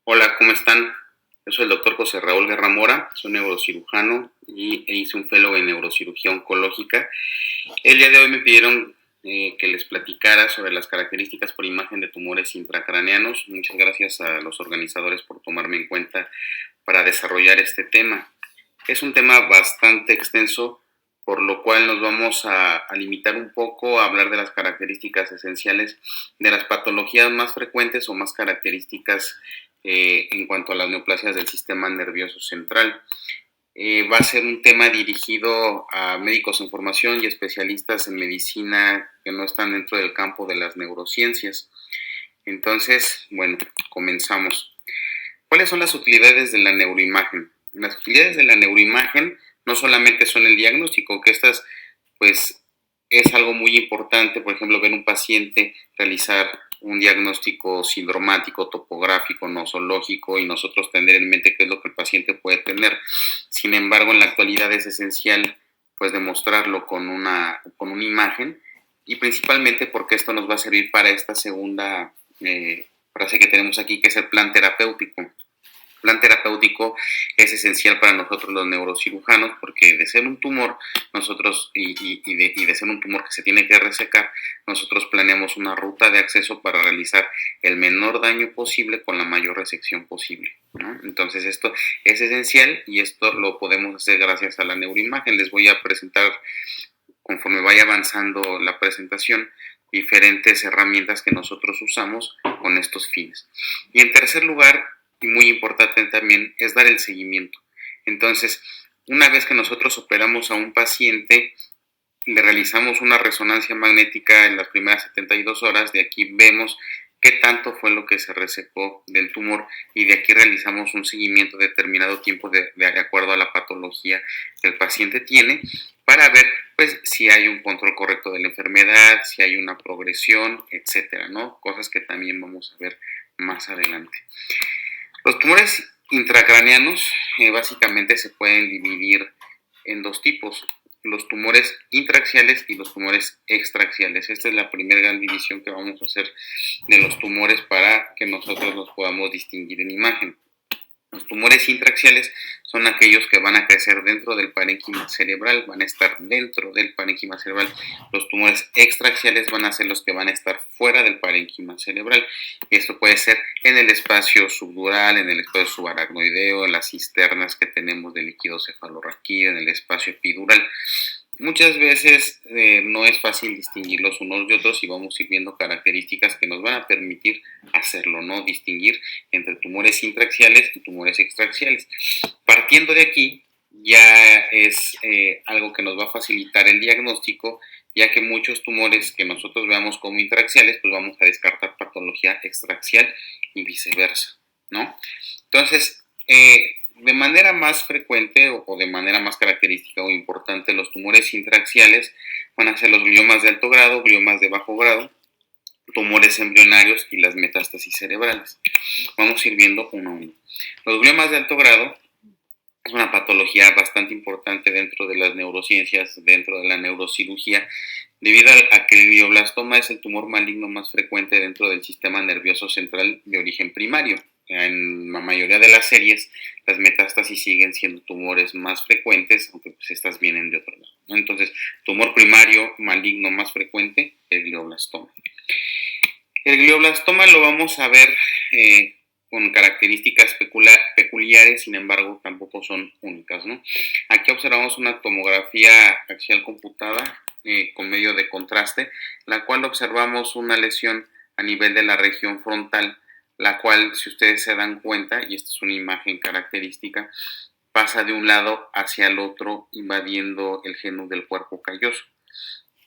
Hola, ¿cómo están? Yo soy el doctor José Raúl Guerra Mora, soy neurocirujano e hice un fellow en neurocirugía oncológica. El día de hoy me pidieron que les platicara sobre las características por imagen de tumores intracraneanos. Muchas gracias a los organizadores por tomarme en cuenta para desarrollar este tema. Es un tema bastante extenso, por lo cual nos vamos a limitar un poco a hablar de las características esenciales de las patologías más frecuentes o más características en cuanto a las neoplasias del sistema nervioso central. Va a ser un tema dirigido a médicos en formación y especialistas en medicina que no están dentro del campo de las neurociencias. Entonces, bueno, comenzamos. ¿Cuáles son las utilidades de la neuroimagen? Las utilidades de la neuroimagen no solamente son el diagnóstico, que estas pues es algo muy importante, por ejemplo, ver un paciente, realizar un diagnóstico sindromático, topográfico, nosológico y nosotros tener en mente qué es lo que el paciente puede tener. Sin embargo, en la actualidad es esencial pues demostrarlo con una imagen y principalmente porque esto nos va a servir para esta segunda frase que tenemos aquí, que es el plan terapéutico. El plan terapéutico es esencial para nosotros los neurocirujanos porque de ser un tumor nosotros y de ser un tumor que se tiene que resecar, nosotros planeamos una ruta de acceso para realizar el menor daño posible con la mayor resección posible, ¿no? Entonces esto es esencial y esto lo podemos hacer gracias a la neuroimagen. Les voy a presentar, conforme vaya avanzando la presentación, diferentes herramientas que nosotros usamos con estos fines. Y en tercer lugar, y muy importante también, es dar el seguimiento. Entonces, una vez que nosotros operamos a un paciente, le realizamos una resonancia magnética en las primeras 72 horas, de aquí vemos qué tanto fue lo que se resecó del tumor y de aquí realizamos un seguimiento de determinado tiempo de acuerdo a la patología que el paciente tiene para ver pues si hay un control correcto de la enfermedad, si hay una progresión, etcétera, ¿no? Cosas que también vamos a ver más adelante. Los tumores intracraneanos básicamente se pueden dividir en dos tipos, los tumores intraaxiales y los tumores extraaxiales. Esta es la primera gran división que vamos a hacer de los tumores para que nosotros los podamos distinguir en imagen. Los tumores intraaxiales son aquellos que van a crecer dentro del parénquima cerebral, van a estar dentro del parénquima cerebral. Los tumores extraaxiales van a ser los que van a estar fuera del parénquima cerebral. Esto puede ser en el espacio subdural, en el espacio subaracnoideo, en las cisternas que tenemos de líquido cefalorraquídeo, en el espacio epidural. Muchas veces no es fácil distinguirlos unos de otros y vamos a ir viendo características que nos van a permitir hacerlo, ¿no? Distinguir entre tumores intraaxiales y tumores extraaxiales. Partiendo de aquí, ya es algo que nos va a facilitar el diagnóstico, ya que muchos tumores que nosotros veamos como intraaxiales, pues vamos a descartar patología extraaxial y viceversa, ¿no? Entonces, de manera más frecuente o de manera más característica o importante, los tumores intraaxiales van a ser los gliomas de alto grado, gliomas de bajo grado, tumores embrionarios y las metástasis cerebrales. Vamos a ir viendo uno a uno. Los gliomas de alto grado es una patología bastante importante dentro de las neurociencias, dentro de la neurocirugía, debido a que el glioblastoma es el tumor maligno más frecuente dentro del sistema nervioso central de origen primario. En la mayoría de las series, las metástasis siguen siendo tumores más frecuentes, aunque pues estas vienen de otro lado, ¿no? Entonces, tumor primario maligno más frecuente, el glioblastoma. El glioblastoma lo vamos a ver con características peculiares, sin embargo, tampoco son únicas, ¿no? Aquí observamos una tomografía axial computada con medio de contraste, la cual observamos una lesión a nivel de la región frontal, la cual, si ustedes se dan cuenta, y esta es una imagen característica, pasa de un lado hacia el otro, invadiendo el geno del cuerpo calloso.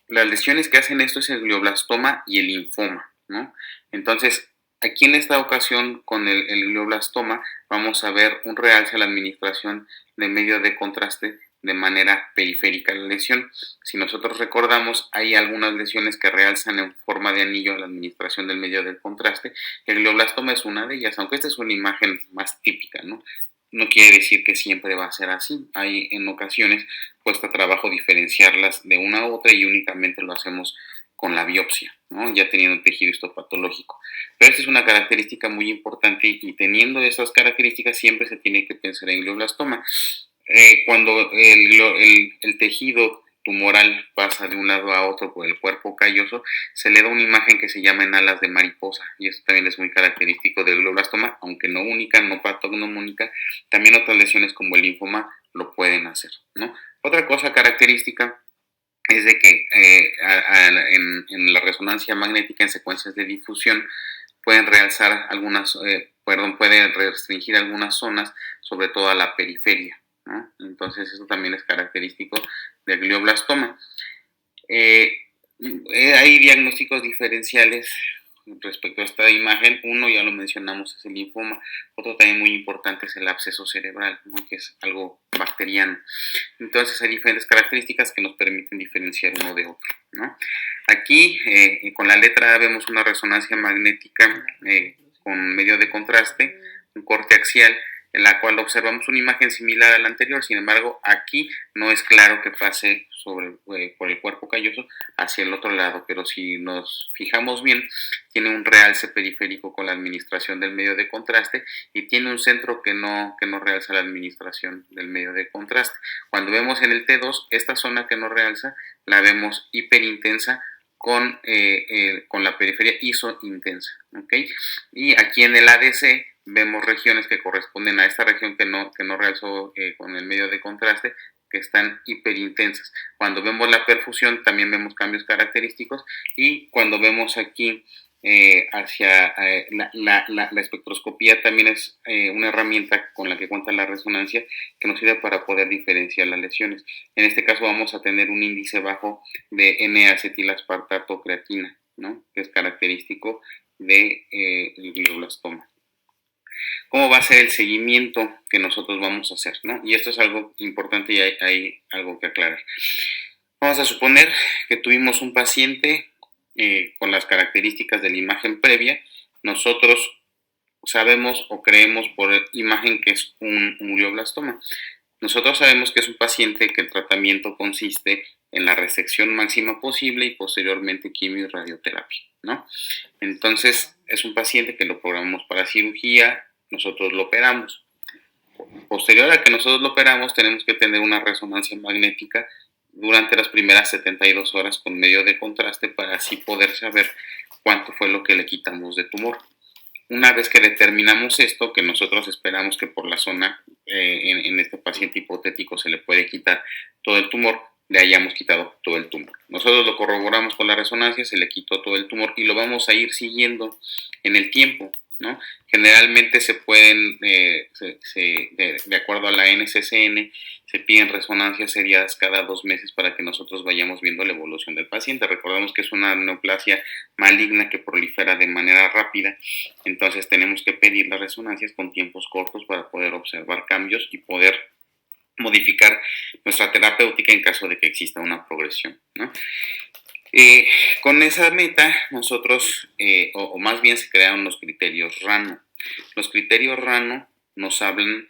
Las lesiones que hacen esto es el glioblastoma y el linfoma, ¿no? Entonces, aquí en esta ocasión con el glioblastoma vamos a ver un realce a la administración de medio de contraste de manera periférica a la lesión. Si nosotros recordamos, hay algunas lesiones que realzan en forma de anillo a la administración del medio de contraste. El glioblastoma es una de ellas, aunque esta es una imagen más típica, ¿no? No quiere decir que siempre va a ser así. Hay en ocasiones cuesta trabajo diferenciarlas de una a otra y únicamente lo hacemos con la biopsia, ¿no? Ya teniendo un tejido histopatológico. Pero esta es una característica muy importante y teniendo esas características siempre se tiene que pensar en glioblastoma. Cuando el tejido tumoral pasa de un lado a otro por el cuerpo calloso, se le da una imagen que se llama en alas de mariposa, y esto también es muy característico del glioblastoma, aunque no única, no patognomónica. También otras lesiones como el linfoma lo pueden hacer, ¿no? Otra cosa característica es de que en la resonancia magnética en secuencias de difusión pueden realzar algunas, pueden restringir algunas zonas, sobre todo a la periferia, ¿no? Entonces eso también es característico del glioblastoma. Hay diagnósticos diferenciales respecto a esta imagen. Uno ya lo mencionamos, es el linfoma. Otro también muy importante es el absceso cerebral, ¿no? Que es algo bacteriano. Entonces hay diferentes características que nos permiten diferenciar uno de otro, ¿no? Aquí con la letra A vemos una resonancia magnética con medio de contraste, un corte axial, en la cual observamos una imagen similar a la anterior. Sin embargo, aquí no es claro que pase por el cuerpo calloso hacia el otro lado, pero si nos fijamos bien, tiene un realce periférico con la administración del medio de contraste y tiene un centro que no realza la administración del medio de contraste. Cuando vemos en el T2, esta zona que no realza la vemos hiperintensa con la periferia isointensa, ¿ok? Y aquí en el ADC vemos regiones que corresponden a esta región que no realzó con el medio de contraste, que están hiperintensas. Cuando vemos la perfusión también vemos cambios característicos, y cuando vemos aquí hacia la espectroscopía también es una herramienta con la que cuenta la resonancia, que nos sirve para poder diferenciar las lesiones. En este caso vamos a tener un índice bajo de N-acetilaspartato creatina, ¿no? Que es característico del glioblastoma. ¿Cómo va a ser el seguimiento que nosotros vamos a hacer, ¿no? Y esto es algo importante y hay algo que aclarar. Vamos a suponer que tuvimos un paciente con las características de la imagen previa. Nosotros sabemos o creemos por imagen que es un glioblastoma. Nosotros sabemos que es un paciente que el tratamiento consiste en la resección máxima posible y posteriormente quimio y radioterapia, ¿no? Entonces es un paciente que lo programamos para cirugía, nosotros lo operamos. Posterior a que nosotros lo operamos, tenemos que tener una resonancia magnética durante las primeras 72 horas con medio de contraste para así poder saber cuánto fue lo que le quitamos de tumor. Una vez que determinamos esto, que nosotros esperamos que por la zona en este paciente hipotético se le puede quitar todo el tumor, le hayamos quitado todo el tumor. Nosotros lo corroboramos con la resonancia, se le quitó todo el tumor y lo vamos a ir siguiendo en el tiempo, ¿no? Generalmente se pueden, de acuerdo a la NCCN, se piden resonancias seriadas cada 2 meses para que nosotros vayamos viendo la evolución del paciente. Recordemos que es una neoplasia maligna que prolifera de manera rápida, entonces tenemos que pedir las resonancias con tiempos cortos para poder observar cambios y poder modificar nuestra terapéutica en caso de que exista una progresión, ¿no? Con esa meta, nosotros, o más bien se crearon los criterios RANO. Los criterios RANO nos hablan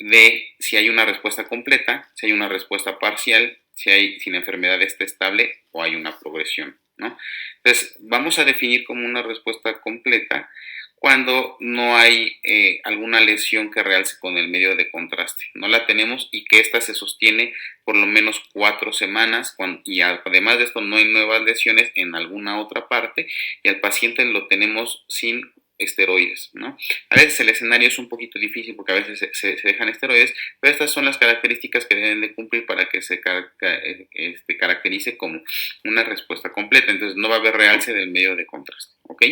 de si hay una respuesta completa, si hay una respuesta parcial, si la enfermedad está estable o hay una progresión, ¿no? Entonces, vamos a definir como una respuesta completa cuando no hay alguna lesión que realce con el medio de contraste. No la tenemos y que ésta se sostiene por lo menos 4 semanas y además de esto no hay nuevas lesiones en alguna otra parte y al paciente lo tenemos sin esteroides, ¿no? A veces el escenario es un poquito difícil porque a veces se dejan esteroides, pero estas son las características que deben de cumplir para que se caracterice como una respuesta completa. Entonces no va a haber realce del medio de contraste, ¿ok?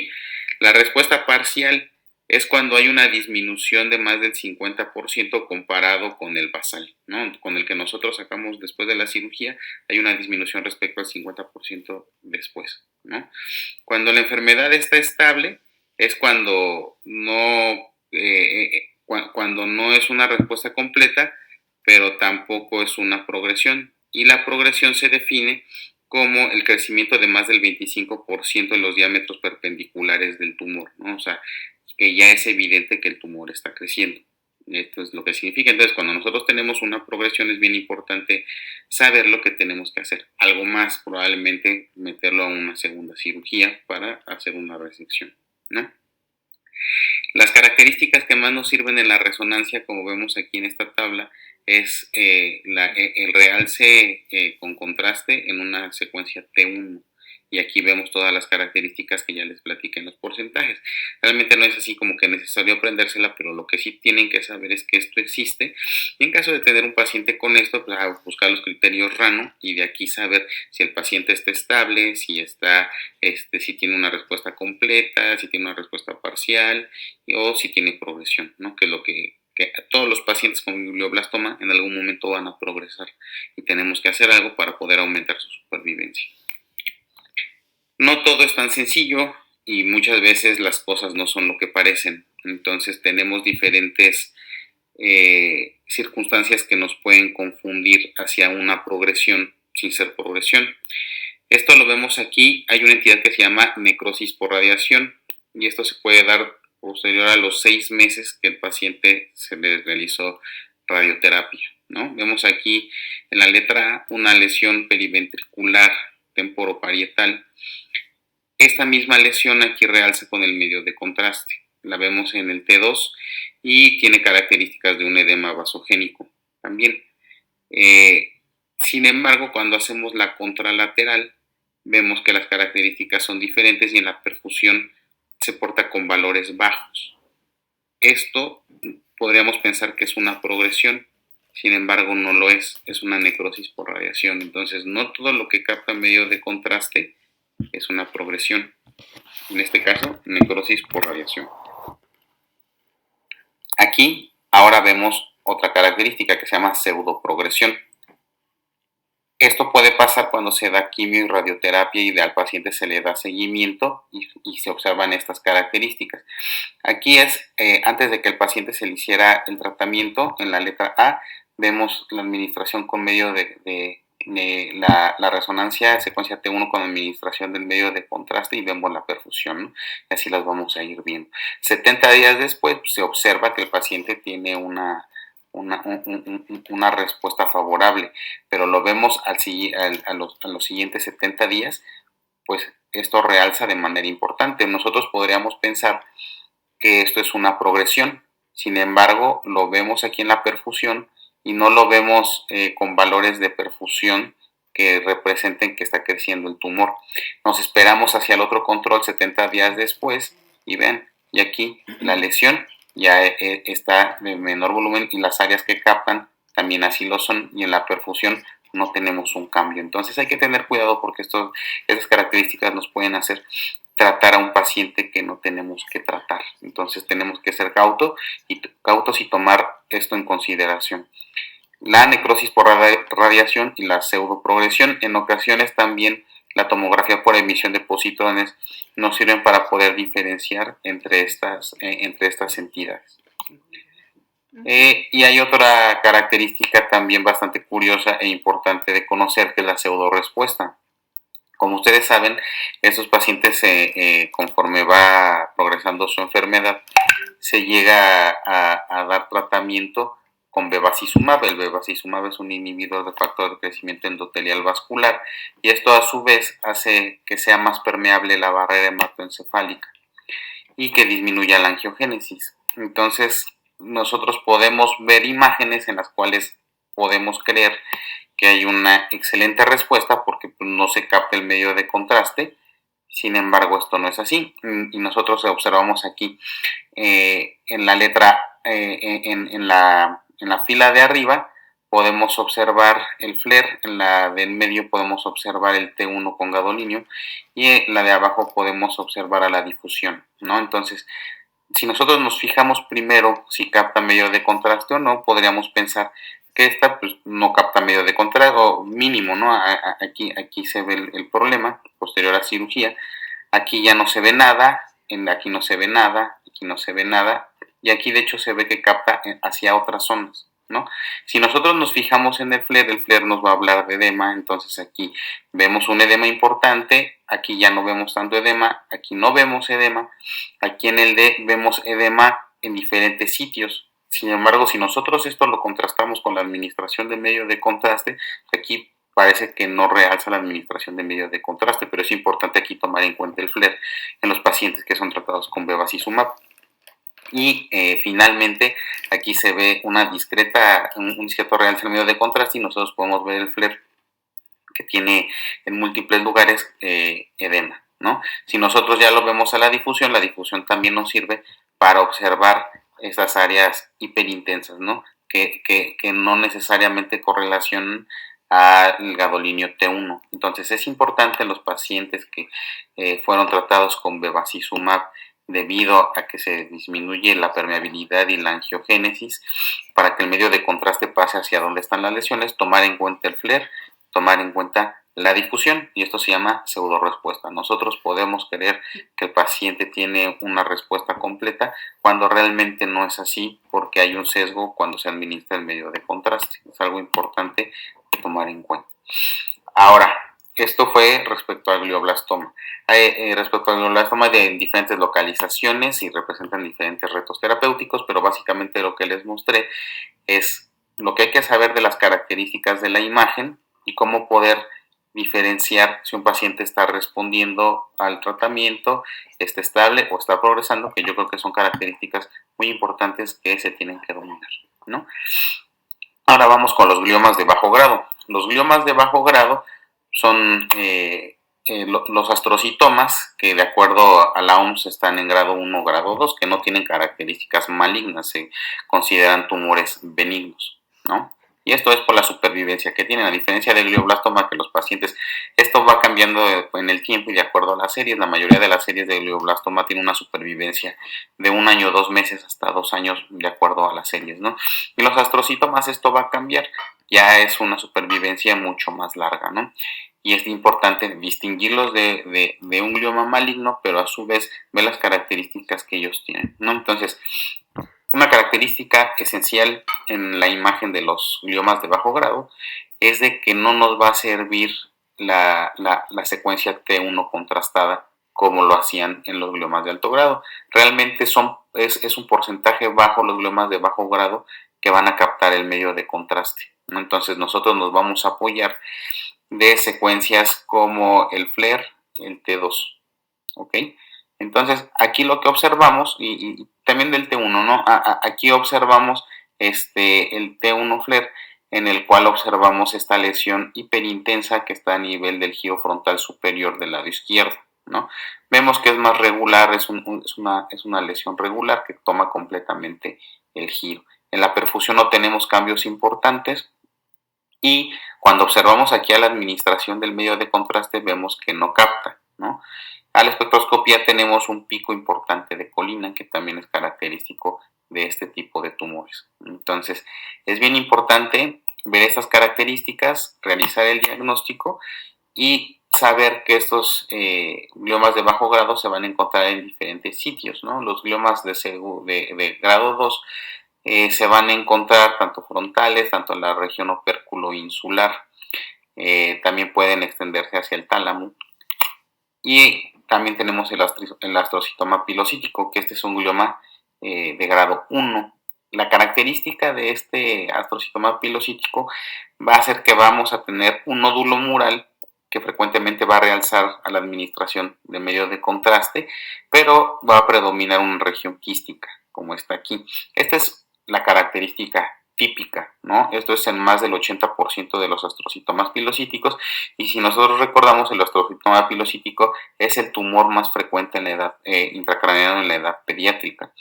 La respuesta parcial es cuando hay una disminución de más del 50% comparado con el basal, ¿no? Con el que nosotros sacamos después de la cirugía, hay una disminución respecto al 50% después, ¿no? Cuando la enfermedad está estable, es cuando cuando no es una respuesta completa, pero tampoco es una progresión. Y la progresión se define como el crecimiento de más del 25% en los diámetros perpendiculares del tumor, ¿no? O sea, que ya es evidente que el tumor está creciendo. Esto es lo que significa. Entonces, cuando nosotros tenemos una progresión, es bien importante saber lo que tenemos que hacer. Algo más, probablemente meterlo a una segunda cirugía para hacer una resección, ¿no? Las características que más nos sirven en la resonancia, como vemos aquí en esta tabla, es el realce con contraste en una secuencia T1. Y aquí vemos todas las características que ya les platiqué en los porcentajes. Realmente no es así como que necesario aprendérsela, pero lo que sí tienen que saber es que esto existe. Y en caso de tener un paciente con esto, pues buscar los criterios RANO y de aquí saber si el paciente está estable, si tiene una respuesta completa, si tiene una respuesta parcial o si tiene progresión, ¿no? Que es lo que todos los pacientes con glioblastoma en algún momento van a progresar y tenemos que hacer algo para poder aumentar su supervivencia. No todo es tan sencillo y muchas veces las cosas no son lo que parecen. Entonces tenemos diferentes circunstancias que nos pueden confundir hacia una progresión sin ser progresión. Esto lo vemos aquí. Hay una entidad que se llama necrosis por radiación y esto se puede dar posterior a los 6 meses que el paciente se le realizó radioterapia, ¿no? Vemos aquí en la letra A una lesión periventricular temporoparietal. Esta misma lesión aquí realza con el medio de contraste. La vemos en el T2 y tiene características de un edema vasogénico también. Sin embargo, cuando hacemos la contralateral, vemos que las características son diferentes y en la perfusión se porta con valores bajos. Esto podríamos pensar que es una progresión, sin embargo no lo es una necrosis por radiación. Entonces no todo lo que capta medio de contraste es una progresión. En este caso, necrosis por radiación. Aquí ahora vemos otra característica que se llama pseudoprogresión. Esto puede pasar cuando se da quimio y radioterapia y al paciente se le da seguimiento y se observan estas características. Aquí antes de que el paciente se le hiciera el tratamiento, en la letra A, vemos la administración con medio de la resonancia secuencia T1 con administración del medio de contraste y vemos la perfusión, ¿no? Y así las vamos a ir viendo. 70 días después pues, se observa que el paciente tiene una respuesta favorable, pero lo vemos a los siguientes 70 días, pues esto realza de manera importante. Nosotros podríamos pensar que esto es una progresión, sin embargo, lo vemos aquí en la perfusión y no lo vemos con valores de perfusión que representen que está creciendo el tumor. Nos esperamos hacia el otro control 70 días después y ven, y aquí la lesión ya está de menor volumen y las áreas que captan también así lo son y en la perfusión no tenemos un cambio. Entonces hay que tener cuidado porque estas características nos pueden hacer tratar a un paciente que no tenemos que tratar. Entonces tenemos que ser cautos y tomar esto en consideración. La necrosis por radiación y la pseudoprogresión, en ocasiones también la tomografía por emisión de positrones nos sirven para poder diferenciar entre estas entidades. Y hay otra característica también bastante curiosa e importante de conocer, que es la pseudorespuesta. Como ustedes saben, estos pacientes, conforme va progresando su enfermedad, se llega a dar tratamiento con bevacizumab. El bevacizumab es un inhibidor de factor de crecimiento endotelial vascular y esto a su vez hace que sea más permeable la barrera hematoencefálica y que disminuya la angiogénesis. Entonces, nosotros podemos ver imágenes en las cuales podemos creer que hay una excelente respuesta porque no se capta el medio de contraste. Sin embargo, esto no es así y nosotros observamos aquí en la letra, en la fila de arriba podemos observar el FLAIR, en la del medio podemos observar el T1 con gadolinio y en la de abajo podemos observar a la difusión, ¿no? Entonces, si nosotros nos fijamos primero si capta medio de contraste o no, podríamos pensar que esta pues, no capta medio de contraste o mínimo, ¿no? Aquí se ve el problema posterior a cirugía. Aquí ya no se ve nada, aquí no se ve nada, aquí no se ve nada y aquí de hecho se ve que capta hacia otras zonas, ¿no? Si nosotros nos fijamos en el FLAIR nos va a hablar de edema, entonces aquí vemos un edema importante, aquí ya no vemos tanto edema, aquí no vemos edema, aquí en el D vemos edema en diferentes sitios Sin embargo, si nosotros esto lo contrastamos con la administración de medio de contraste, aquí parece que no realza la administración de medio de contraste, pero es importante aquí tomar en cuenta el FLAIR en los pacientes que son tratados con bevacizumab. Y finalmente aquí se ve un discreto realce en medio de contraste y nosotros podemos ver el FLAIR que tiene en múltiples lugares edema, ¿no? Si nosotros ya lo vemos a la difusión también nos sirve para observar estas áreas hiperintensas, ¿no? Que no necesariamente correlacionan al gadolinio T1. Entonces es importante en los pacientes que fueron tratados con bevacizumab debido a que se disminuye la permeabilidad y la angiogénesis, para que el medio de contraste pase hacia donde están las lesiones, tomar en cuenta el FLAIR, tomar en cuenta la difusión, y esto se llama pseudo-respuesta. Nosotros podemos creer que el paciente tiene una respuesta completa cuando realmente no es así, porque hay un sesgo cuando se administra el medio de contraste. Es algo importante de tomar en cuenta. Ahora, esto fue respecto al glioblastoma. Respecto al glioblastoma de diferentes localizaciones y representan diferentes retos terapéuticos, pero básicamente lo que les mostré es lo que hay que saber de las características de la imagen y cómo poder diferenciar si un paciente está respondiendo al tratamiento, está estable o está progresando, que yo creo que son características muy importantes que se tienen que dominar, ¿no? Ahora vamos con los gliomas de bajo grado. Los gliomas de bajo grado son los astrocitomas que, de acuerdo a la OMS, están en grado 1 o grado 2, que no tienen características malignas, se consideran tumores benignos, ¿no? Y esto es por la supervivencia que tienen, a diferencia del glioblastoma, que los pacientes, esto va cambiando en el tiempo y de acuerdo a las series. La mayoría de las series de glioblastoma tienen una supervivencia de 1 año, 2 meses, hasta 2 años, de acuerdo a las series, ¿no? Y los astrocitomas, esto va a cambiar, ya es una supervivencia mucho más larga, ¿no? Y es importante distinguirlos de un glioma maligno, pero a su vez ver las características que ellos tienen, ¿no? Entonces, una característica esencial en la imagen de los gliomas de bajo grado es de que no nos va a servir la secuencia T1 contrastada como lo hacían en los gliomas de alto grado. Realmente es un porcentaje bajo los gliomas de bajo grado que van a captar el medio de contraste, ¿no? Entonces nosotros nos vamos a apoyar de secuencias como el FLAIR, el T2, ¿ok? Entonces, aquí lo que observamos, y también del T1, ¿no? Aquí observamos el T1 FLAIR, en el cual observamos esta lesión hiperintensa que está a nivel del giro frontal superior del lado izquierdo, ¿no? Vemos que es más regular, es una lesión regular que toma completamente el giro. En la perfusión no tenemos cambios importantes, y cuando observamos aquí a la administración del medio de contraste vemos que no capta, ¿no? A la espectroscopía tenemos un pico importante de colina, que también es característico de este tipo de tumores. Entonces, es bien importante ver estas características, realizar el diagnóstico y saber que estos gliomas de bajo grado se van a encontrar en diferentes sitios, ¿no? Los gliomas de grado 2 se van a encontrar tanto frontales, tanto en la región opérculo insular, también pueden extenderse hacia el tálamo, y también tenemos el astrocitoma pilocítico, que este es un glioma de grado 1. La característica de este astrocitoma pilocítico va a ser que vamos a tener un nódulo mural que frecuentemente va a realzar a la administración de medio de contraste, pero va a predominar una región quística, como está aquí. Esta es la característica típica, ¿no? Esto es en más del 80% de los astrocitomas pilocíticos, y si nosotros recordamos, el astrocitoma pilocítico es el tumor más frecuente en la edad intracraneal en la edad pediátrica.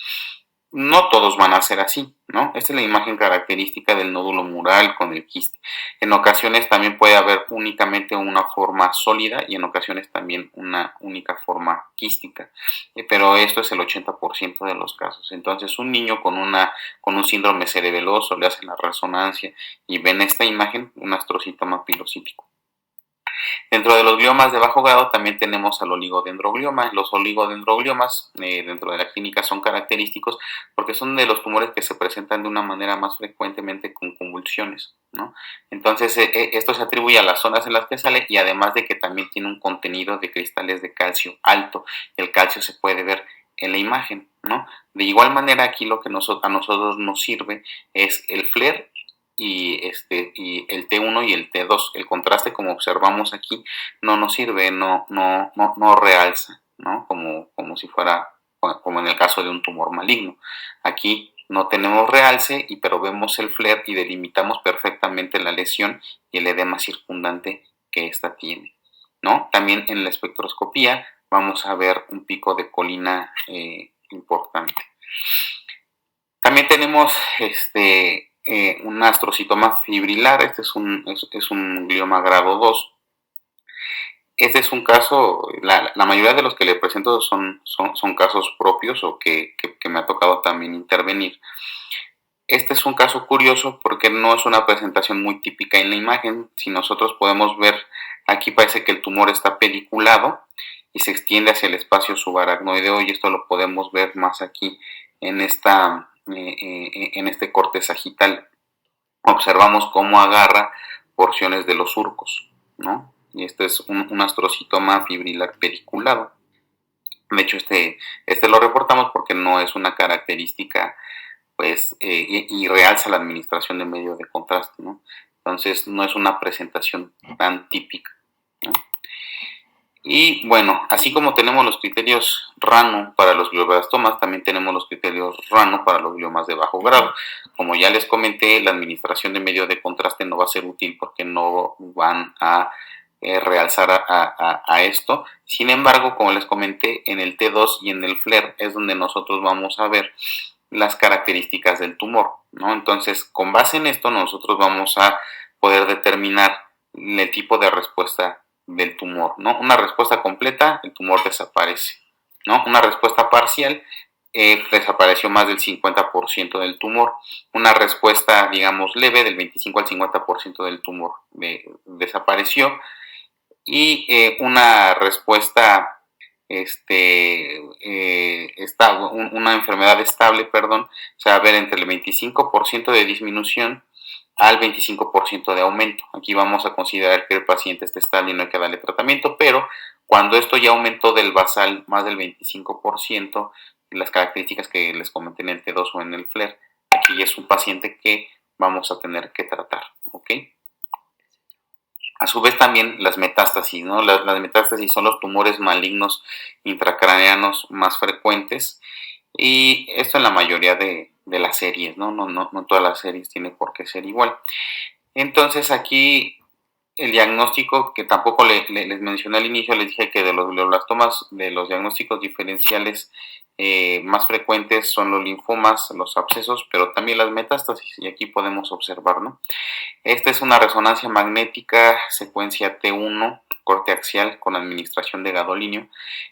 No todos van a ser así, ¿no? Esta es la imagen característica del nódulo mural con el quiste. En ocasiones también puede haber únicamente una forma sólida y en ocasiones también una única forma quística, pero esto es el 80% de los casos. Entonces, un niño con un síndrome cerebeloso, le hacen la resonancia y ven esta imagen, un astrocitoma pilocítico. Dentro de los gliomas de bajo grado también tenemos al oligodendroglioma. Los oligodendrogliomas dentro de la clínica son característicos porque son de los tumores que se presentan de una manera más frecuentemente con convulsiones, ¿no? Entonces esto se atribuye a las zonas en las que sale, y además de que también tiene un contenido de cristales de calcio alto. El calcio se puede ver en la imagen, ¿no? De igual manera, aquí lo que a nosotros nos sirve es el FLAIR y el T1 y el T2. El contraste, como observamos aquí, no nos sirve, no realza, ¿no? Como si fuera, como en el caso de un tumor maligno. Aquí no tenemos realce, pero vemos el FLAIR y delimitamos perfectamente la lesión y el edema circundante que ésta tiene, ¿no? También en la espectroscopía vamos a ver un pico de colina importante. También tenemos un astrocitoma fibrilar. Este es un glioma grado 2. Este es un caso, la mayoría de los que le presento son casos propios o que me ha tocado también intervenir. Este es un caso curioso porque no es una presentación muy típica en la imagen. Si nosotros podemos ver, aquí parece que el tumor está pediculado y se extiende hacia el espacio subaracnoideo, y esto lo podemos ver más aquí en este corte sagital. Observamos cómo agarra porciones de los surcos, ¿no? Y este es un astrocitoma fibrilar pediculado. De hecho, este lo reportamos porque no es una característica, pues, y realza la administración de medios de contraste, ¿no? Entonces, no es una presentación tan típica, ¿no? Y bueno, así como tenemos los criterios RANO para los glioblastomas, también tenemos los criterios RANO para los gliomas de bajo grado. Como ya les comenté, la administración de medio de contraste no va a ser útil porque no van a realzar a esto. Sin embargo, como les comenté, en el T2 y en el FLAIR es donde nosotros vamos a ver las características del tumor, ¿no? Entonces, con base en esto, nosotros vamos a poder determinar el tipo de respuesta del tumor, ¿no? Una respuesta completa, el tumor desaparece, ¿no? Una respuesta parcial, desapareció más del 50% del tumor. Una respuesta, digamos, leve, del 25 al 50% del tumor desapareció. Y una respuesta una enfermedad estable, se va a ver entre el 25% de disminución al 25% de aumento. Aquí vamos a considerar que el paciente está estable y no hay que darle tratamiento, pero cuando esto ya aumentó del basal más del 25%, las características que les comenté en el T2 o en el FLAIR, aquí ya es un paciente que vamos a tener que tratar, ¿ok? A su vez también las metástasis, ¿no? Las metástasis son los tumores malignos intracraneanos más frecuentes, y esto en la mayoría de las series, ¿no? No todas las series tienen por qué ser igual. Entonces aquí el diagnóstico, que tampoco les mencioné al inicio, les dije que de los glioblastomas, de los diagnósticos diferenciales más frecuentes son los linfomas, los abscesos, pero también las metástasis, y aquí podemos observar, ¿no? Esta es una resonancia magnética secuencia T1, corte axial con administración de gadolinio,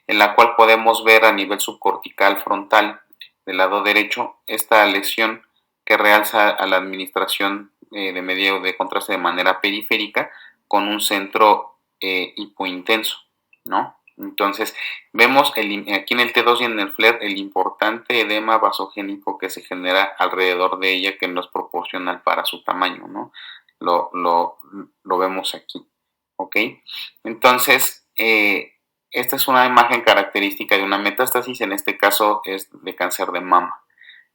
en la cual podemos ver a nivel subcortical frontal del lado derecho esta lesión que realza a la administración de medio de contraste de manera periférica con un centro hipointenso, ¿no? Entonces, vemos aquí en el T2 y en el FLAIR el importante edema vasogénico que se genera alrededor de ella, que no es proporcional para su tamaño, ¿no? Lo vemos aquí, ¿ok? Entonces, esta es una imagen característica de una metástasis, en este caso es de cáncer de mama.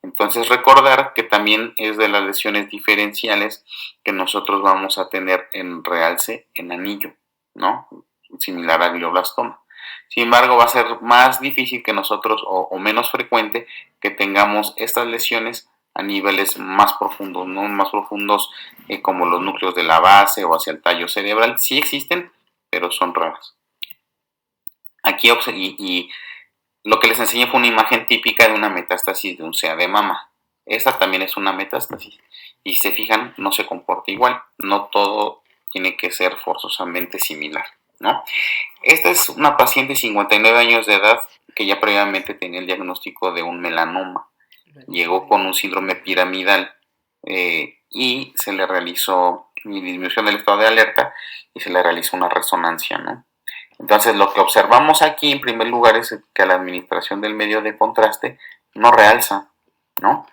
Entonces, recordar que también es de las lesiones diferenciales que nosotros vamos a tener en realce en anillo, ¿no? Similar al glioblastoma. Sin embargo, va a ser más difícil que nosotros, o menos frecuente, que tengamos estas lesiones a niveles más profundos, ¿no? Más profundos como los núcleos de la base o hacia el tallo cerebral. Sí existen, pero son raras. Aquí y lo que les enseñé fue una imagen típica de una metástasis de un CA de mama. Esta también es una metástasis. Y si se fijan, no se comporta igual. No todo tiene que ser forzosamente similar, ¿no? Esta es una paciente de 59 años de edad que ya previamente tenía el diagnóstico de un melanoma. Llegó con un síndrome piramidal y se le realizó disminución del estado de alerta y se le realizó una resonancia, ¿no? Entonces, lo que observamos aquí en primer lugar es que la administración del medio de contraste no realza, ¿no?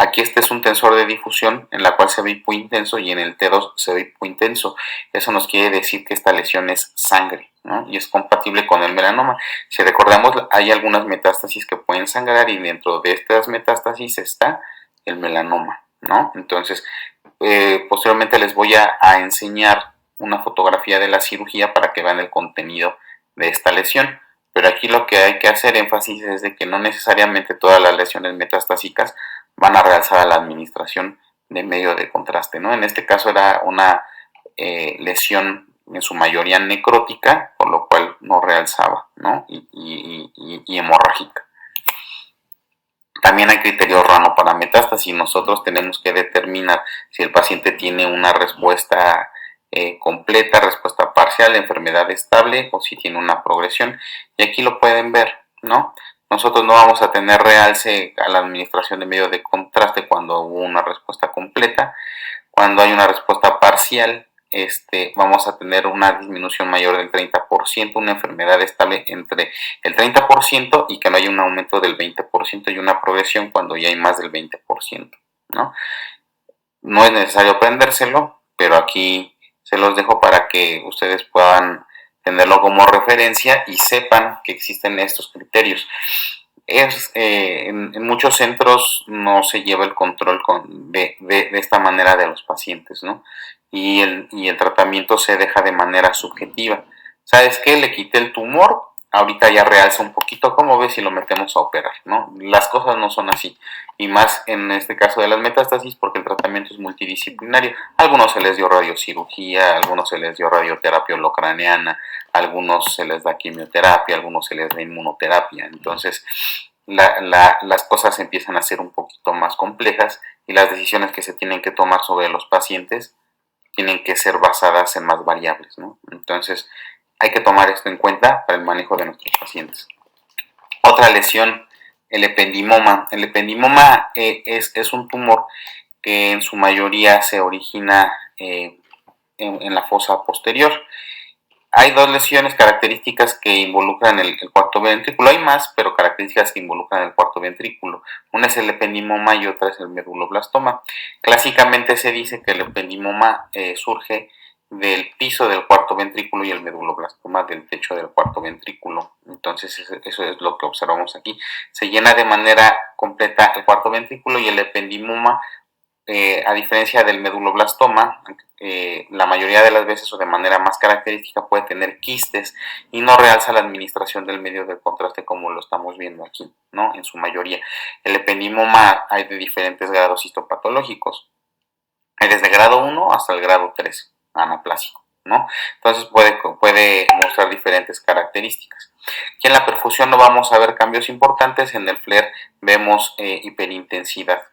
Aquí este es un tensor de difusión en la cual se ve hipointenso y en el T2 se ve hipointenso. Eso nos quiere decir que esta lesión es sangre, ¿no? Y es compatible con el melanoma. Si recordamos, hay algunas metástasis que pueden sangrar y dentro de estas metástasis está el melanoma, ¿no? Entonces, posteriormente les voy a enseñar una fotografía de la cirugía para que vean el contenido de esta lesión. Pero aquí lo que hay que hacer énfasis es de que no necesariamente todas las lesiones metastásicas van a realzar a la administración de medio de contraste, ¿no? En este caso era una lesión en su mayoría necrótica, por lo cual no realzaba, ¿no? Y hemorrágica. También hay criterio rano para metástasis. Nosotros tenemos que determinar si el paciente tiene una respuesta completa, respuesta parcial, enfermedad estable o si tiene una progresión. Y aquí lo pueden ver, ¿no? Nosotros no vamos a tener realce a la administración de medio de contraste cuando hubo una respuesta completa. Cuando hay una respuesta parcial, vamos a tener una disminución mayor del 30%, una enfermedad estable entre el 30% y que no haya un aumento del 20% y una progresión cuando ya hay más del 20%, ¿no? No es necesario aprendérselo, pero aquí se los dejo para que ustedes puedan tenerlo como referencia y sepan que existen estos criterios. En muchos centros no se lleva el control de esta manera de los pacientes, ¿no? Y el tratamiento se deja de manera subjetiva. ¿Sabes qué? Le quité el tumor, ahorita ya realza un poquito, ¿cómo ves si lo metemos a operar, ¿no? Las cosas no son así, y más en este caso de las metástasis porque el tratamiento es multidisciplinario. A algunos se les dio radiocirugía, a algunos se les dio radioterapia holocraneana, a algunos se les da quimioterapia, a algunos se les da inmunoterapia. Entonces, las cosas empiezan a ser un poquito más complejas y las decisiones que se tienen que tomar sobre los pacientes tienen que ser basadas en más variables, ¿no? Entonces, hay que tomar esto en cuenta para el manejo de nuestros pacientes. Otra lesión, el ependimoma. El ependimoma es un tumor que en su mayoría se origina en la fosa posterior. Hay dos lesiones características que involucran el cuarto ventrículo. Hay más, pero características que involucran el cuarto ventrículo. Una es el ependimoma y otra es el meduloblastoma. Clásicamente se dice que el ependimoma surge del piso del cuarto ventrículo y el meduloblastoma del techo del cuarto ventrículo. Entonces eso es lo que observamos aquí. Se llena de manera completa el cuarto ventrículo y el ependimoma, a diferencia del meduloblastoma, la mayoría de las veces o de manera más característica puede tener quistes y no realza la administración del medio de contraste como lo estamos viendo aquí, ¿no? En su mayoría. El ependimoma hay de diferentes grados histopatológicos. Hay desde grado 1 hasta el grado 3, anaplásico, ¿no? Entonces puede mostrar diferentes características. Aquí en la perfusión no vamos a ver cambios importantes. En el FLAIR vemos hiperintensidad,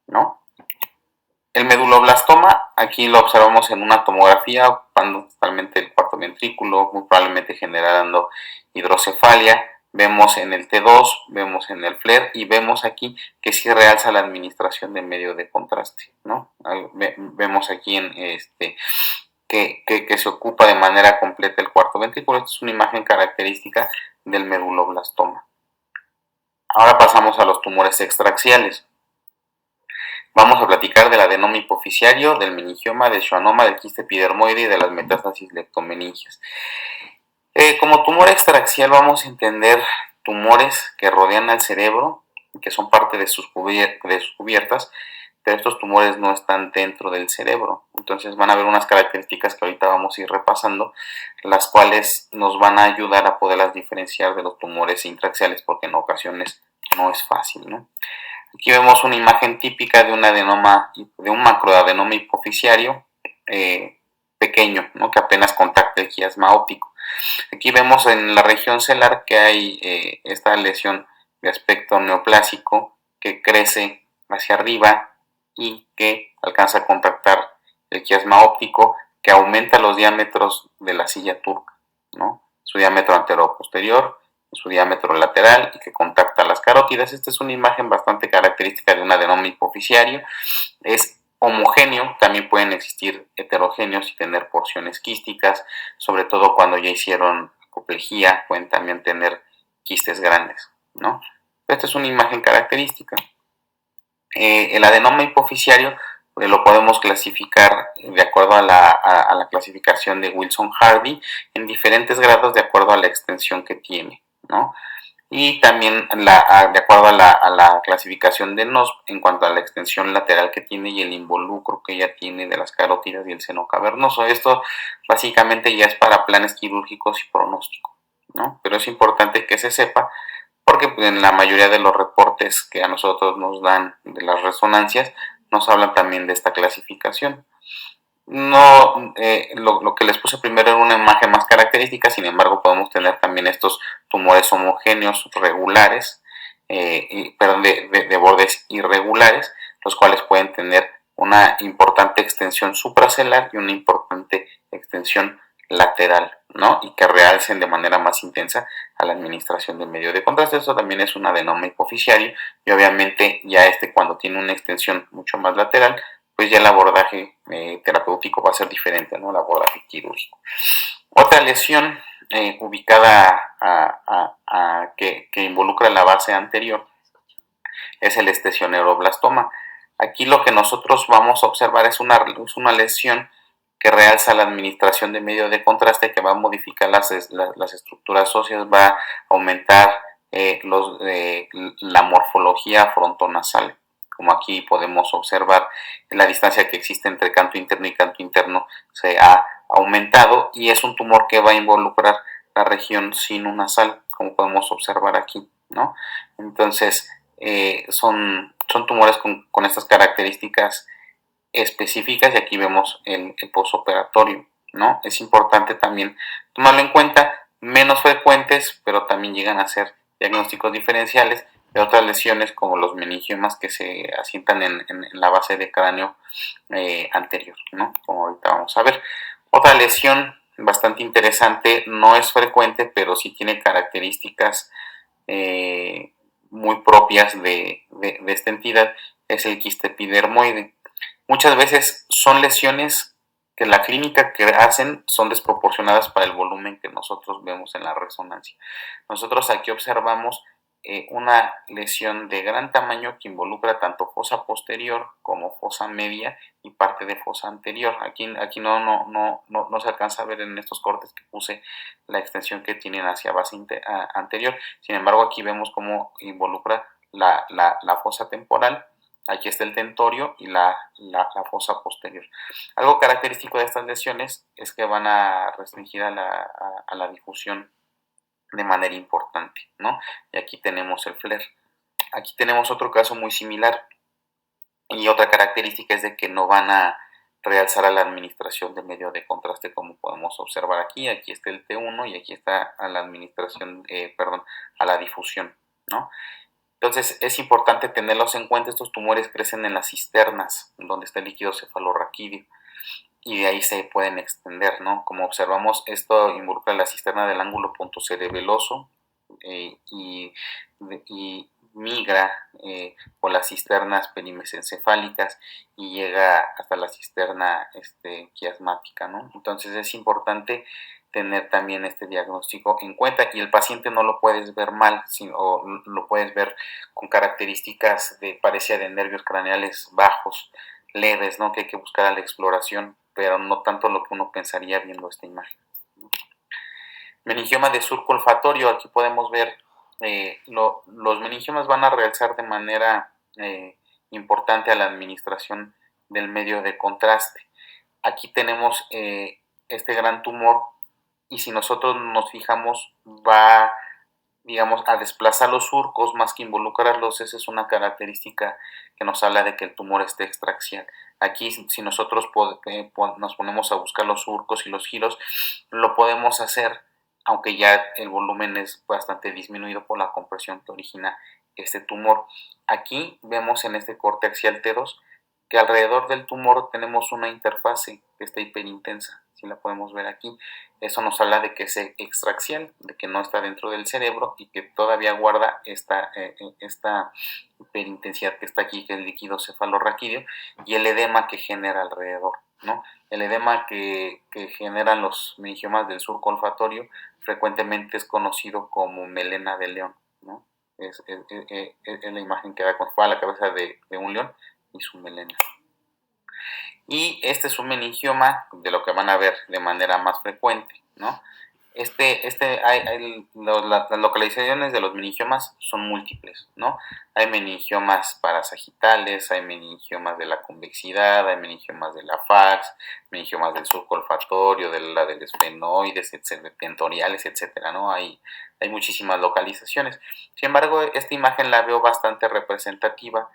¿no? El meduloblastoma, aquí lo observamos en una tomografía, ocupando totalmente el cuarto ventrículo, muy probablemente generando hidrocefalia. Vemos en el T2, vemos en el FLAIR y vemos aquí que sí realza la administración de medio de contraste, ¿no? Vemos aquí que se ocupa de manera completa el cuarto ventrículo. Esta es una imagen característica del meduloblastoma. Ahora pasamos a los tumores extraaxiales. Vamos a platicar del adenoma hipoficiario, del meningioma, del schwannoma, del quiste epidermoide y de las metástasis leptomeningias. Como tumor extraaxial vamos a entender tumores que rodean al cerebro, que son parte de sus cubiertas, pero estos tumores no están dentro del cerebro. Entonces van a haber unas características que ahorita vamos a ir repasando, las cuales nos van a ayudar a poderlas diferenciar de los tumores intraaxiales, porque en ocasiones no es fácil, ¿no? Aquí vemos una imagen típica de un adenoma, de un macroadenoma hipoficiario pequeño, ¿no? Que apenas contacta el quiasma óptico. Aquí vemos en la región celar que hay esta lesión de aspecto neoplásico que crece hacia arriba y que alcanza a contactar el quiasma óptico, que aumenta los diámetros de la silla turca, ¿no? Su diámetro antero-posterior, su diámetro lateral y que contacta las carótidas. Esta es una imagen bastante característica de un adenoma hipoficiario. Es homogéneo, también pueden existir heterogéneos y tener porciones quísticas, sobre todo cuando ya hicieron apoplejía, pueden también tener quistes grandes, ¿no? Esta es una imagen característica. El adenoma hipoficiario lo podemos clasificar de acuerdo a la clasificación de Wilson-Hardy en diferentes grados de acuerdo a la extensión que tiene, ¿no? Y también de acuerdo a la clasificación de NOS en cuanto a la extensión lateral que tiene y el involucro que ya tiene de las carótidas y el seno cavernoso. Esto básicamente ya es para planes quirúrgicos y pronóstico, ¿no? Pero es importante que se sepa porque en la mayoría de los reportes que a nosotros nos dan de las resonancias nos hablan también de esta clasificación. No, lo que les puse primero era una imagen más característica, sin embargo podemos tener también estos tumores homogéneos regulares, perdón, de bordes irregulares, los cuales pueden tener una importante extensión supracelular y una importante extensión lateral, ¿no? Y que realcen de manera más intensa a la administración del medio de contraste. Eso también es un adenoma hipoficiario y obviamente ya cuando tiene una extensión mucho más lateral, pues ya el abordaje terapéutico va a ser diferente, ¿no? El abordaje quirúrgico. Otra lesión ubicada que involucra la base anterior es el esthesioneuroblastoma. Aquí lo que nosotros vamos a observar es una lesión que realza la administración de medio de contraste, que va a modificar las estructuras óseas, va a aumentar la morfología frontonasal, como aquí podemos observar. La distancia que existe entre canto interno y canto interno se ha aumentado y es un tumor que va a involucrar la región sinunasal, como podemos observar aquí, ¿no? Entonces, son tumores con estas características específicas y aquí vemos el postoperatorio, ¿no? Es importante también tomarlo en cuenta, menos frecuentes, pero también llegan a ser diagnósticos diferenciales de otras lesiones como los meningiomas que se asientan en la base de cráneo anterior, ¿no? Como ahorita vamos a ver. Otra lesión bastante interesante, no es frecuente, pero sí tiene características muy propias de esta entidad, es el quiste epidermoide. Muchas veces son lesiones que la clínica que hacen son desproporcionadas para el volumen que nosotros vemos en la resonancia. Nosotros aquí observamos una lesión de gran tamaño que involucra tanto fosa posterior como fosa media y parte de fosa anterior. Aquí no se alcanza a ver en estos cortes que puse la extensión que tienen hacia base anterior. Sin embargo, aquí vemos cómo involucra la fosa temporal. Aquí está el tentorio y la fosa posterior. Algo característico de estas lesiones es que van a restringir a la difusión de manera importante, ¿no? Y aquí tenemos el FLAIR. Aquí tenemos otro caso muy similar y otra característica es de que no van a realzar a la administración de medio de contraste como podemos observar aquí. Aquí está el T1 y aquí está a la administración, a la difusión, ¿no? Entonces es importante tenerlos en cuenta. Estos tumores crecen en las cisternas donde está el líquido cefalorraquídeo y de ahí se pueden extender, ¿no? Como observamos, esto involucra la cisterna del ángulo puntocerebeloso y migra por las cisternas perimesencefálicas y llega hasta la cisterna quiasmática, ¿no? Entonces es importante tener también este diagnóstico en cuenta y el paciente no lo puedes ver mal, sino lo puedes ver con características de parecia de nervios craneales bajos, leves, ¿no? Que hay que buscar a la exploración, pero no tanto lo que uno pensaría viendo esta imagen, ¿no? Meningioma de surco olfatorio, aquí podemos ver los meningiomas van a realzar de manera importante a la administración del medio de contraste. Aquí tenemos este gran tumor y si nosotros nos fijamos va, digamos, a desplazar los surcos más que involucrarlos. Esa es una característica que nos habla de que el tumor esté extraxial. Aquí si nosotros nos ponemos a buscar los surcos y los giros, lo podemos hacer, aunque ya el volumen es bastante disminuido por la compresión que origina este tumor. Aquí vemos en este corte axial T2 que alrededor del tumor tenemos una interfase que está hiperintensa, si la podemos ver aquí. Eso nos habla de que es extraxial, de que no está dentro del cerebro y que todavía guarda esta hiperintensidad que está aquí, que es el líquido cefalorraquídeo, y el edema que genera alrededor, ¿no? El edema que generan los meningiomas del surco olfatorio frecuentemente es conocido como melena de león, ¿no? Es la imagen que da con la cabeza de un león y su melena. Y este es un meningioma de lo que van a ver de manera más frecuente, ¿no? Las localizaciones de los meningiomas son múltiples, ¿no? Hay meningiomas parasagitales, hay meningiomas de la convexidad, hay meningiomas de la fax, meningiomas del surco olfatorio, del esfenoides, etcétera, tentoriales, etcétera, ¿no? Hay muchísimas localizaciones. Sin embargo, esta imagen la veo bastante representativa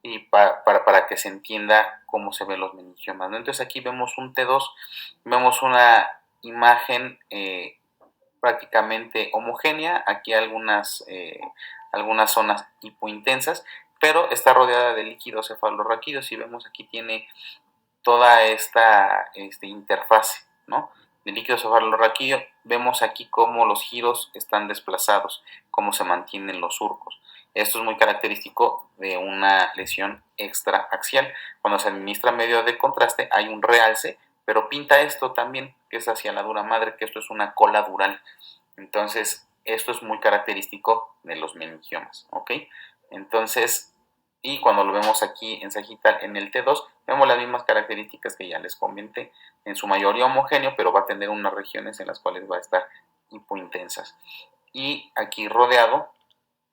y para que se entienda cómo se ven los meningiomas, ¿no? Entonces aquí vemos un T2, vemos una imagen prácticamente homogénea, aquí algunas zonas hipointensas, pero está rodeada de líquidos cefalorraquídeos y vemos aquí tiene toda esta interfase, ¿no? De líquido cefalorraquídeo, vemos aquí cómo los giros están desplazados, cómo se mantienen los surcos. Esto es muy característico de una lesión extraaxial. Cuando se administra medio de contraste hay un realce, pero pinta esto también, que es hacia la dura madre, que esto es una cola dural. Entonces, esto es muy característico de los meningiomas, ¿ok? Entonces, y cuando lo vemos aquí en sagital, en el T2, vemos las mismas características que ya les comenté, en su mayoría homogéneo, pero va a tener unas regiones en las cuales va a estar hipointensas. Y aquí rodeado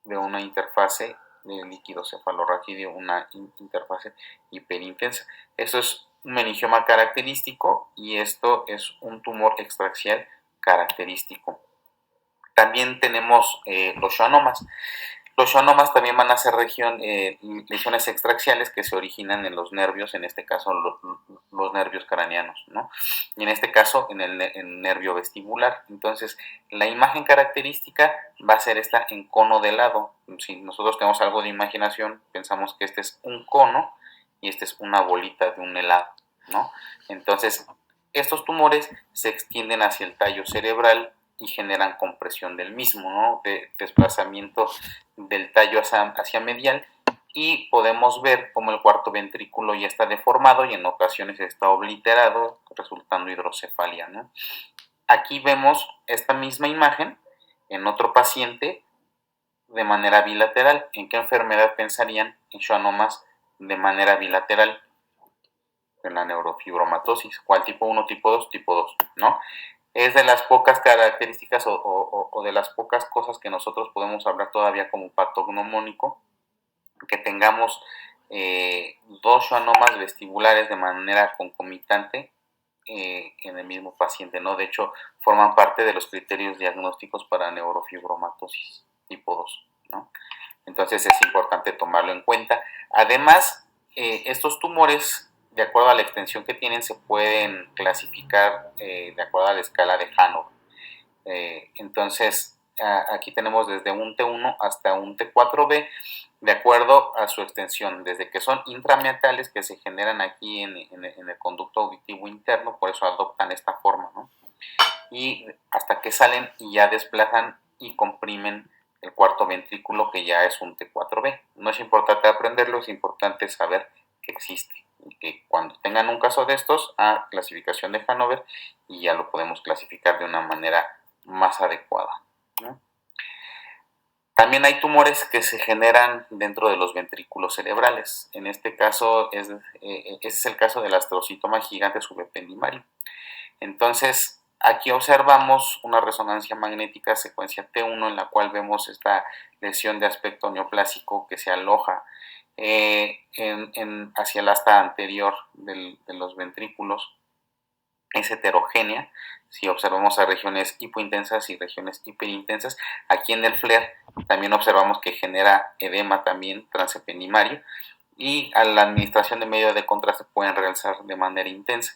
de una interfase de líquido cefalorraquídeo, una interfase hiperintensa. Esto es un meningioma característico y esto es un tumor extraaxial característico. También tenemos los schwannomas. Los schwannomas también van a ser lesiones extraaxiales que se originan en los nervios, en este caso los nervios craneanos, ¿no? Y en este caso en el nervio vestibular. Entonces, la imagen característica va a ser esta en cono de lado. Si nosotros tenemos algo de imaginación, pensamos que este es un cono y este es una bolita de un helado, ¿no? Entonces, estos tumores se extienden hacia el tallo cerebral y generan compresión del mismo, ¿no? De desplazamiento del tallo hacia medial, y podemos ver cómo el cuarto ventrículo ya está deformado y en ocasiones está obliterado, resultando hidrocefalia, ¿no? Aquí vemos esta misma imagen en otro paciente de manera bilateral. ¿En qué enfermedad pensarían en schwannomas de manera bilateral? En la neurofibromatosis. ¿Cuál? Tipo 1, tipo 2, tipo 2, ¿no? Es de las pocas características o de las pocas cosas que nosotros podemos hablar todavía como patognomónico, que tengamos dos schwannomas vestibulares de manera concomitante en el mismo paciente, ¿no? De hecho, forman parte de los criterios diagnósticos para neurofibromatosis tipo 2, ¿no? Entonces es importante tomarlo en cuenta. Además, estos tumores, de acuerdo a la extensión que tienen, se pueden clasificar de acuerdo a la escala de Hanover. Entonces, aquí tenemos desde un T1 hasta un T4B, de acuerdo a su extensión, desde que son intrameatales, que se generan aquí en el conducto auditivo interno, por eso adoptan esta forma, ¿no? Y hasta que salen y ya desplazan y comprimen el cuarto ventrículo, que ya es un T4B. No es importante aprenderlo, es importante saber que existe. Y que cuando tengan un caso de estos, a clasificación de Hanover, y ya lo podemos clasificar de una manera más adecuada, ¿no? También hay tumores que se generan dentro de los ventrículos cerebrales. En este caso, ese es el caso del astrocitoma gigante subependimario. Entonces, aquí observamos una resonancia magnética secuencia T1 en la cual vemos esta lesión de aspecto neoplásico que se aloja hacia el asta anterior de los ventrículos. Es heterogénea. Si observamos a regiones hipointensas y regiones hiperintensas, aquí en el FLAIR también observamos que genera edema también transependimario, y a la administración de medio de contraste pueden realzar de manera intensa.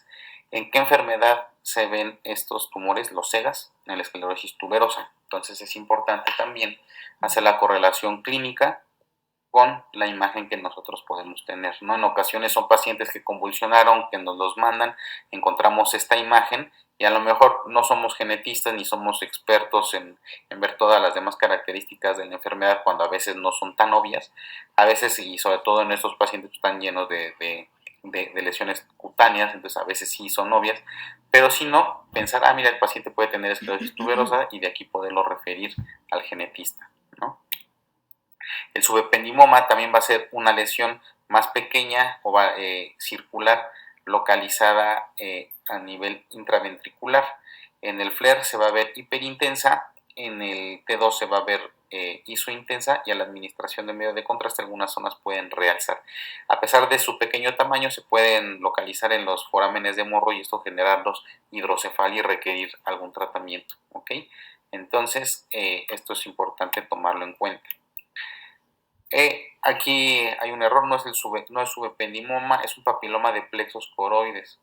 ¿En qué enfermedad se ven estos tumores? Los SEGAS, en la esclerosis tuberosa. Entonces es importante también hacer la correlación clínica con la imagen que nosotros podemos tener, ¿no? En ocasiones son pacientes que convulsionaron, que nos los mandan, encontramos esta imagen y a lo mejor no somos genetistas ni somos expertos en ver todas las demás características de la enfermedad, cuando a veces no son tan obvias. A veces, y sobre todo en estos pacientes, están llenos de lesiones cutáneas, entonces a veces sí son obvias, pero si no, pensar, mira, el paciente puede tener esclerosis tuberosa, y de aquí poderlo referir al genetista, ¿no? El subependimoma también va a ser una lesión más pequeña o circular, localizada a nivel intraventricular. En el FLAIR se va a ver hiperintensa, en el T2 se va a ver isointensa, y a la administración de medio de contraste algunas zonas pueden realzar. A pesar de su pequeño tamaño, se pueden localizar en los forámenes de morro y esto generarlos hidrocefalia y requerir algún tratamiento, ¿ok? Entonces, esto es importante tomarlo en cuenta. Aquí hay un error, no es subependimoma, es un papiloma de plexos coroides.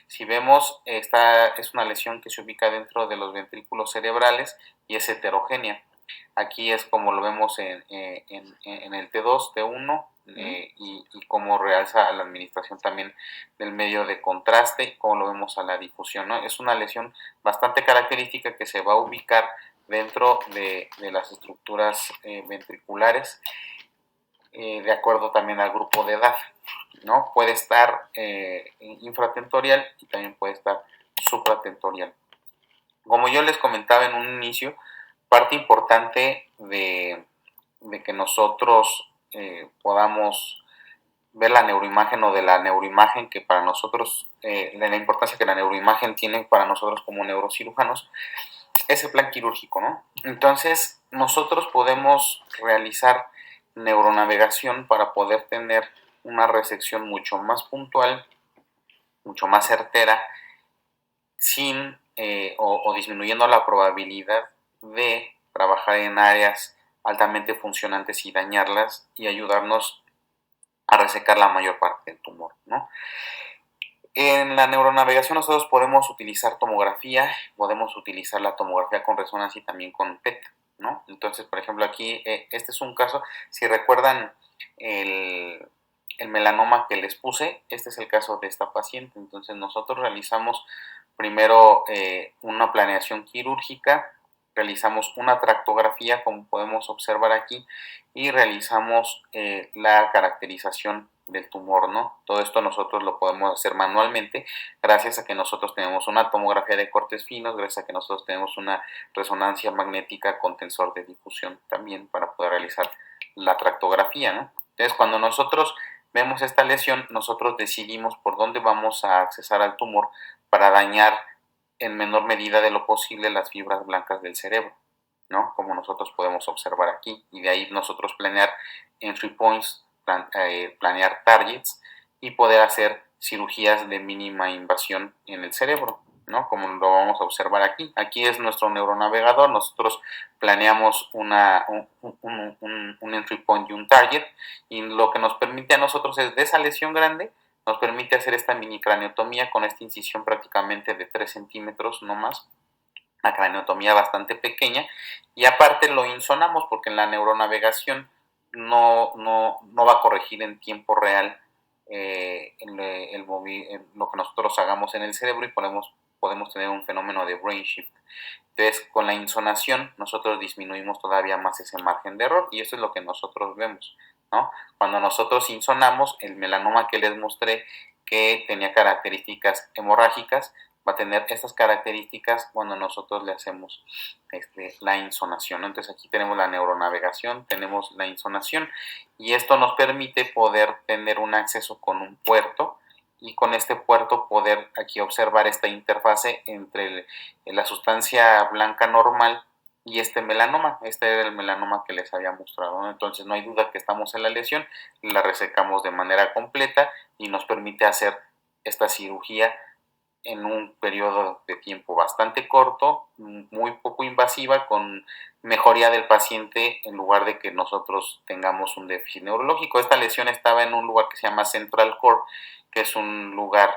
Si vemos, esta es una lesión que se ubica dentro de los ventrículos cerebrales y es heterogénea. Aquí es como lo vemos en el T2, T1, y cómo realza la administración también del medio de contraste, como lo vemos a la difusión, ¿no? Es una lesión bastante característica que se va a ubicar dentro de las estructuras ventriculares, de acuerdo también al grupo de edad, ¿no? Puede estar infratentorial y también puede estar supratentorial. Como yo les comentaba en un inicio, parte importante de que nosotros podamos ver la neuroimagen o de la neuroimagen que para nosotros, de la importancia que la neuroimagen tiene para nosotros como neurocirujanos, es el plan quirúrgico, ¿no? Entonces, nosotros podemos realizar neuronavegación para poder tener una resección mucho más puntual, mucho más certera, sin o disminuyendo la probabilidad de trabajar en áreas altamente funcionantes y dañarlas, y ayudarnos a resecar la mayor parte del tumor, ¿no? En la neuronavegación nosotros podemos utilizar tomografía, podemos utilizar la tomografía con resonancia y también con PET, ¿no? Entonces, por ejemplo, aquí este es un caso, si recuerdan el melanoma que les puse, este es el caso de esta paciente. Entonces nosotros realizamos primero una planeación quirúrgica, realizamos una tractografía, como podemos observar aquí, y realizamos la caracterización del tumor, ¿no? Todo esto nosotros lo podemos hacer manualmente, gracias a que nosotros tenemos una tomografía de cortes finos, gracias a que nosotros tenemos una resonancia magnética con tensor de difusión también para poder realizar la tractografía, ¿no? Entonces, cuando nosotros vemos esta lesión, nosotros decidimos por dónde vamos a accesar al tumor para dañar en menor medida de lo posible las fibras blancas del cerebro, ¿no? Como nosotros podemos observar aquí, y de ahí nosotros planear entry points, planear targets y poder hacer cirugías de mínima invasión en el cerebro, ¿no? Como lo vamos a observar aquí. Aquí es nuestro neuronavegador, nosotros planeamos un entry point y un target, y lo que nos permite a nosotros es, de esa lesión grande, nos permite hacer esta mini craniotomía con esta incisión prácticamente de 3 centímetros no más, una craniotomía bastante pequeña, y aparte lo insonamos porque en la neuronavegación no va a corregir en tiempo real lo que nosotros hagamos en el cerebro, y podemos tener un fenómeno de brain shift. Entonces, con la insonación nosotros disminuimos todavía más ese margen de error, y esto es lo que nosotros vemos, ¿no? Cuando nosotros insonamos, el melanoma que les mostré, que tenía características hemorrágicas, va a tener estas características cuando nosotros le hacemos la insonación, ¿no? Entonces aquí tenemos la neuronavegación, tenemos la insonación, y esto nos permite poder tener un acceso con un puerto, y con este puerto poder aquí observar esta interfase entre la sustancia blanca normal y este melanoma. Este era el melanoma que les había mostrado, ¿no? Entonces no hay duda que estamos en la lesión, la resecamos de manera completa y nos permite hacer esta cirugía en un periodo de tiempo bastante corto, muy poco invasiva, con mejoría del paciente en lugar de que nosotros tengamos un déficit neurológico. Esta lesión estaba en un lugar que se llama Central Core, que es un lugar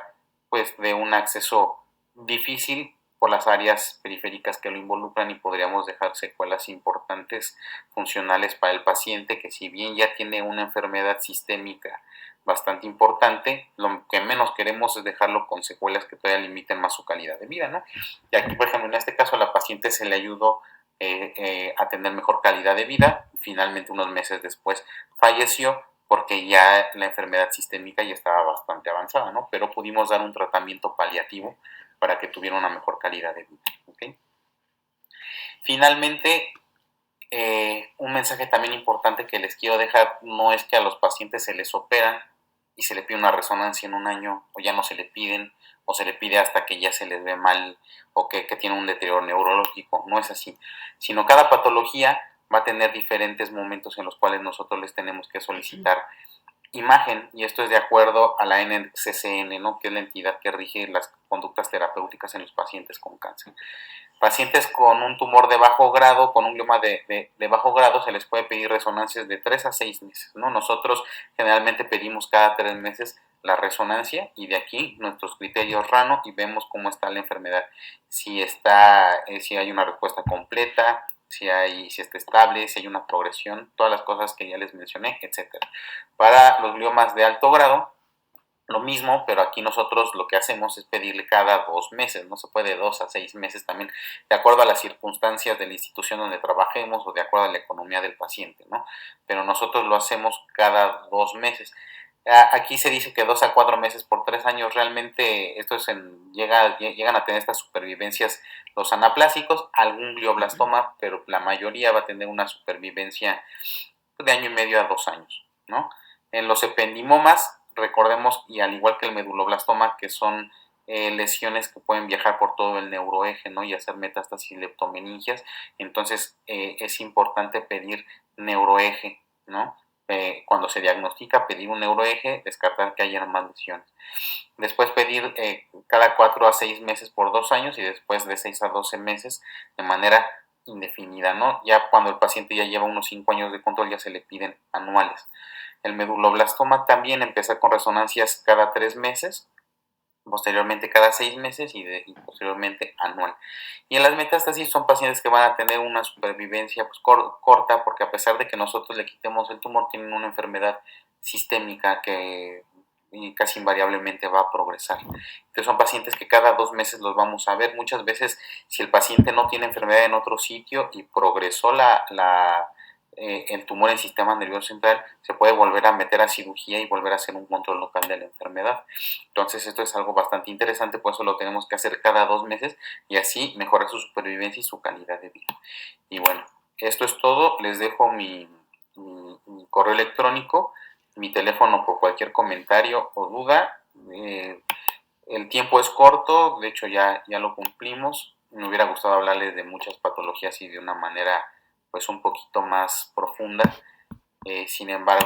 pues de un acceso difícil por las áreas periféricas que lo involucran, y podríamos dejar secuelas importantes funcionales para el paciente, que si bien ya tiene una enfermedad sistémica bastante importante, lo que menos queremos es dejarlo con secuelas que todavía limiten más su calidad de vida, ¿no? Y aquí, por ejemplo, en este caso a la paciente se le ayudó a tener mejor calidad de vida. Finalmente, unos meses después falleció porque ya la enfermedad sistémica ya estaba bastante avanzada, ¿no? Pero pudimos dar un tratamiento paliativo para que tuviera una mejor calidad de vida, ¿ok? Finalmente, Un mensaje también importante que les quiero dejar no es que a los pacientes se les opera y se le pide una resonancia en un año o ya no se le piden o se le pide hasta que ya se les ve mal o que tiene un deterioro neurológico. No es así, sino cada patología va a tener diferentes momentos en los cuales nosotros les tenemos que solicitar imagen, y esto es de acuerdo a la NCCN, ¿no? Que es la entidad que rige las conductas terapéuticas en los pacientes con cáncer. Pacientes con un tumor de bajo grado, con un glioma de bajo grado, se les puede pedir resonancias de 3 a 6 meses, ¿no? Nosotros generalmente pedimos cada 3 meses la resonancia y de aquí nuestros criterios RANO y vemos cómo está la enfermedad, si hay una respuesta completa, si está estable, si hay una progresión, todas las cosas que ya les mencioné, etcétera. Para los gliomas de alto grado, lo mismo, pero aquí nosotros lo que hacemos es pedirle cada 2 meses, no se puede 2 a 6 meses también, de acuerdo a las circunstancias de la institución donde trabajemos o de acuerdo a la economía del paciente, ¿no? Pero nosotros lo hacemos cada 2 meses. Aquí se dice que 2 a 4 meses por 3 años, realmente esto llegan a tener estas supervivencias los anaplásicos, algún glioblastoma, pero la mayoría va a tener una supervivencia de año y medio a 2 años, ¿no? En los ependimomas, recordemos, y al igual que el meduloblastoma, que son lesiones que pueden viajar por todo el neuroeje, ¿no? Y hacer metástasis leptomeningias, entonces es importante pedir neuroeje, ¿no? Cuando se diagnostica, pedir un neuroeje, descartar que haya más lesiones. Después pedir cada 4 a 6 meses por 2 años y después de 6 a 12 meses de manera indefinida, ¿no? Ya cuando el paciente ya lleva unos 5 años de control ya se le piden anuales. El meduloblastoma también empieza con resonancias cada 3 meses, posteriormente cada 6 meses y posteriormente anual. Y en las metástasis son pacientes que van a tener una supervivencia pues, corta, porque a pesar de que nosotros le quitemos el tumor, tienen una enfermedad sistémica que casi invariablemente va a progresar. Entonces son pacientes que cada 2 meses los vamos a ver. Muchas veces, si el paciente no tiene enfermedad en otro sitio y progresó el tumor en el sistema nervioso central, se puede volver a meter a cirugía y volver a hacer un control local de la enfermedad. Entonces esto es algo bastante interesante, por eso lo tenemos que hacer cada 2 meses y así mejorar su supervivencia y su calidad de vida. Y bueno, esto es todo. Les dejo mi correo electrónico, mi teléfono por cualquier comentario o duda. El tiempo es corto, de hecho ya lo cumplimos. Me hubiera gustado hablarles de muchas patologías y de una manera pues un poquito más profunda. Sin embargo,